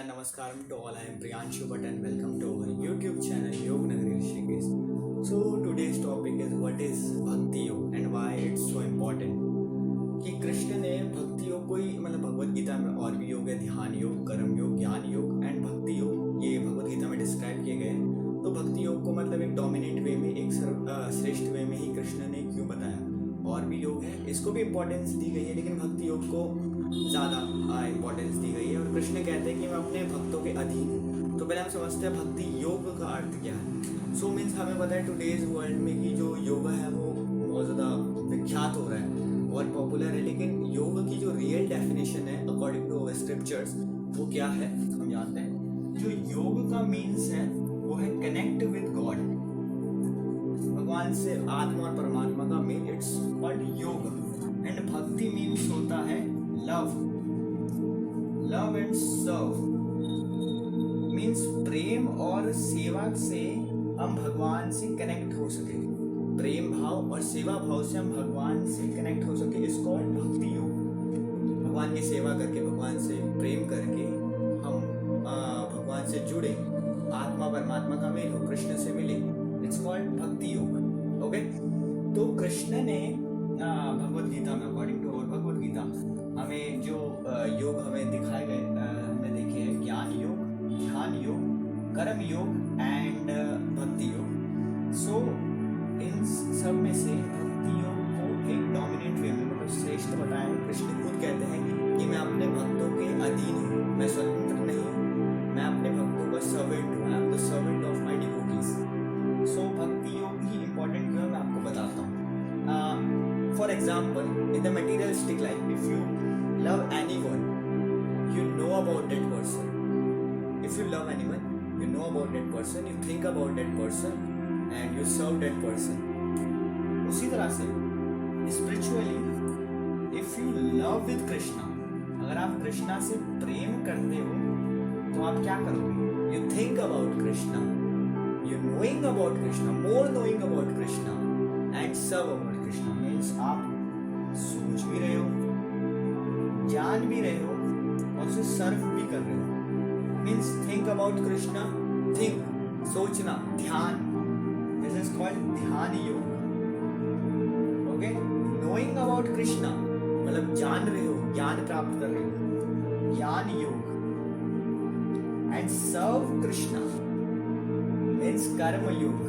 and namaskaram to all. I am Priyanshu Bhatt and welcome to our YouTube channel Yog Nagari Rishikesh. So today's topic is what is Bhakti Yog and why it's so important. कि कृष्ण ने भक्ति योग को ही मतलब भगवत गीता में और भी योग है, ध्यान योग, कर्म योग, ज्ञान योग एंड भक्ति योग, ये भगवत गीता में डिस्क्राइब किए गए हैं। तो भक्ति योग को मतलब एक डोमिनेट वे में, एक श्रेष्ठ वे में ही कृष्ण ने क्यों बताया। और भी योग है, इसको भी इम्पोर्टेंस दी गई है, लेकिन भक्ति योग को ज़्यादा इम्पोर्टेंस दी गई है। और कृष्ण कहते हैं कि मैं अपने भक्तों के अधीन हूँ। तो पहले हम समझते हैं भक्ति योग का अर्थ क्या है। सो मीन्स हमें पता है टुडेज वर्ल्ड में कि जो योगा है वो बहुत ज़्यादा विख्यात हो रहा है और पॉपुलर है, लेकिन योग की जो रियल डेफिनेशन है अकॉर्डिंग टू स्क्रिप्चर्स वो क्या है हम जानते हैं। जो योग का मीन्स है वो है कनेक्ट विद गॉड, भगवान से, आत्मा और परमात्मा का mean it's called yoga. And bhakti means होता है love, love and serve means प्रेम और सेवा से हम भगवान से कनेक्ट हो सके। प्रेम भाव और सेवा भाव से हम भगवान से कनेक्ट हो सके, इसको भक्ति योग। भगवान की सेवा करके, भगवान से प्रेम करके हम भगवान से जुड़े, आत्मा परमात्मा का मेल हो, कृष्ण से मिले, इट्स कॉल्ड भक्ति योग। ओके, तो कृष्ण ने भगवत गीता में अकॉर्डिंग टू भगवत गीता हमें जो योग हमें दिखाए गए, हमने देखे हैं ज्ञान योग, ध्यान योग, कर्म योग एंड भक्ति योग। सो इन सब में से भक्ति योग को एक डोमिनेट वे में मतलब श्रेष्ठ बताया है। कृष्ण खुद कहते हैं कि मैं अपने भक्तों के अधीन हूँ, मैं स्वतंत्र नहीं हूँ, मैं अपने भक्तों का सर्वेंट हूँ, I am the servant of my devotees. So bhakti yoga he important क्यों है मैं आपको बताता हूँ। For example in the materialistic life, if you love anyone you know about that person. If you love anyone, you know about that person, you think about that person and you serve that person. उसी तरह से spiritually, if you love with Krishna, अगर आप कृष्णा से प्रेम करते हो तो आप क्या करोगे? You think about Krishna, you knowing about Krishna, more knowing about Krishna and serve about Krishna means आप सोच भी रहे हो, जान भी रहे हो और उसे सर्व भी कर रहे हो। Means think about Krishna, think सोचना, ध्यान, दिस इज कॉल्ड ध्यान योग। ओके, नोइंग अबाउट कृष्णा मतलब जान रहे हो, ज्ञान प्राप्त कर रहे हो, ज्ञान योग। एंड सर्व कृष्णा मीन्स कर्म योग।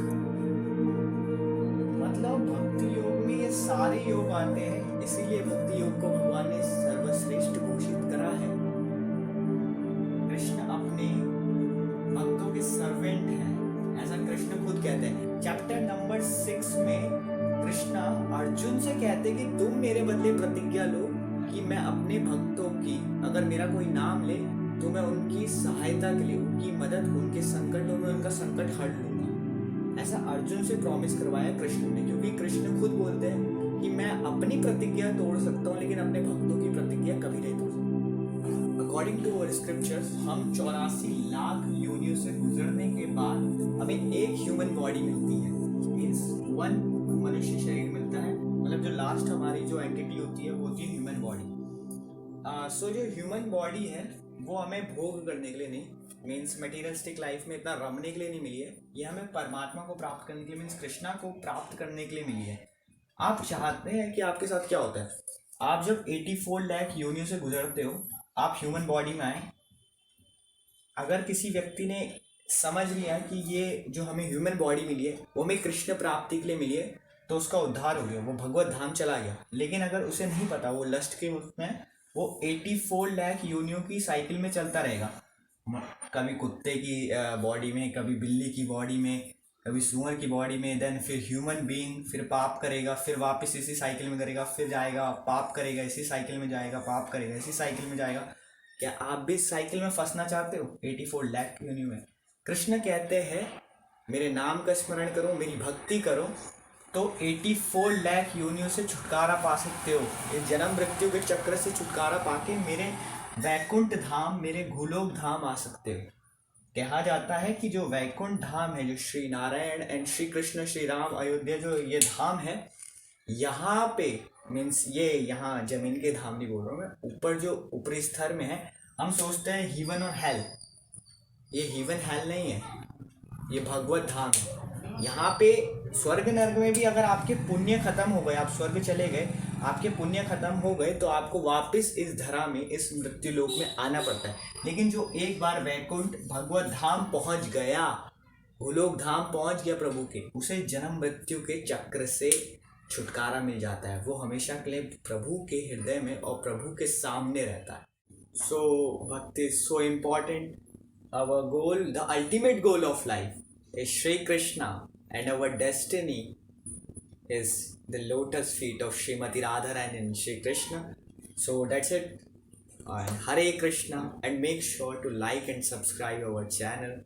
मतलब भक्ति योग में ये सारे योग आते हैं, इसीलिए भक्ति योग को भगवान ने सर्वश्रेष्ठ घोषित करा है। कृष्ण अपने भक्तों के सर्वेंट हैं, ऐसा कृष्ण खुद कहते हैं। चैप्टर नंबर 6 में कृष्ण अर्जुन से कहते हैं कि तुम मेरे बदले प्रतिज्ञा लो कि मैं अपने भक्तों की, अगर मेरा कोई नाम ले तो मैं उनकी सहायता के लिए, उनकी मदद, उनके संकटों में उनका संकट हट लूंगा। ऐसा अर्जुन से प्रॉमिस करवाया कृष्ण ने, क्योंकि कृष्ण खुद बोलते हैं कि मैं अपनी प्रतिज्ञा तोड़ सकता हूँ लेकिन अपने भक्तों की प्रतिज्ञा कभी नहीं तोड़ सकता। अकॉर्डिंग टू अवर स्क्रिप्चर्स हम 84 लाख योनियों से गुजरने के बाद हमें एक ह्यूमन बॉडी मिलती है, मीन्स वन मनुष्य शरीर मिलता है। मतलब जो लास्ट हमारी जो एंटिटी होती है वो होती है ह्यूमन बॉडी। सो जो ह्यूमन बॉडी है वो हमें भोग करने के लिए नहीं, मीन्स मटेरियलिस्टिक लाइफ में इतना रमने के लिए नहीं मिली है, ये हमें परमात्मा को प्राप्त करने के लिए, मीन्स कृष्णा को प्राप्त करने के लिए मिली है। आप चाहते हैं कि आपके साथ क्या होता है, आप जब 84 लाख योनियों से गुजरते हो, आप ह्यूमन बॉडी में आए, अगर किसी व्यक्ति ने समझ लिया कि ये जो हमें ह्यूमन बॉडी मिली है वो हमें कृष्ण प्राप्ति के लिए मिली है, तो उसका उद्धार हो गया, वो भगवत धाम चला गया। लेकिन अगर उसे नहीं पता, वो लस्ट के वक्त में वो 84 लाख योनियों की साइकिल में चलता रहेगा, कभी कुत्ते की बॉडी में, कभी बिल्ली की बॉडी में, कभी सुअर की बॉडी में, देन फिर ह्यूमन बीइंग, फिर पाप करेगा, फिर वापस इसी साइकिल में करेगा, फिर जाएगा पाप करेगा, इसी साइकिल में जाएगा, पाप करेगा, इसी साइकिल में जाएगा। क्या आप भी इस साइकिल में फंसना चाहते हो 84 लाख योनियों में? कृष्ण कहते हैं मेरे नाम का स्मरण करो, मेरी भक्ति करो तो 84 लाख योनियों से छुटकारा पा सकते हो। इस जन्म मृत्यु के चक्र से छुटकारा पाके मेरे वैकुंठ धाम, मेरे गोलोक धाम आ सकते हो। कहा जाता है कि जो वैकुंठ धाम है, जो श्री नारायण एंड श्री कृष्ण श्री राम अयोध्या जो ये धाम है, यहाँ पे मीन्स ये यहाँ जमीन के धाम नहीं बोल रहा हूँ मैं, ऊपर जो ऊपरी स्तर में है, हम सोचते हैं हीवन और हेल, ये हीवन हेल नहीं है, ये भगवत धाम है। यहाँ पे स्वर्ग नर्क में भी अगर आपके पुण्य खत्म हो गए, आप स्वर्ग चले गए, आपके पुण्य खत्म हो गए, तो आपको वापस इस धरा में, इस मृत्यु लोक में आना पड़ता है। लेकिन जो एक बार वैकुंठ भगवत धाम पहुंच गया, भूलोक धाम पहुंच गया प्रभु के, उसे जन्म मृत्यु के चक्र से छुटकारा मिल जाता है। वो हमेशा के लिए प्रभु के हृदय में और प्रभु के सामने रहता है। सो भक्ति is so important. Our goal, the ultimate goal of life is Sri Krishna, and our destiny is the lotus feet of Srimati Radharani and Sri Krishna. So that's it. And Hare Krishna, and make sure to like and subscribe our channel.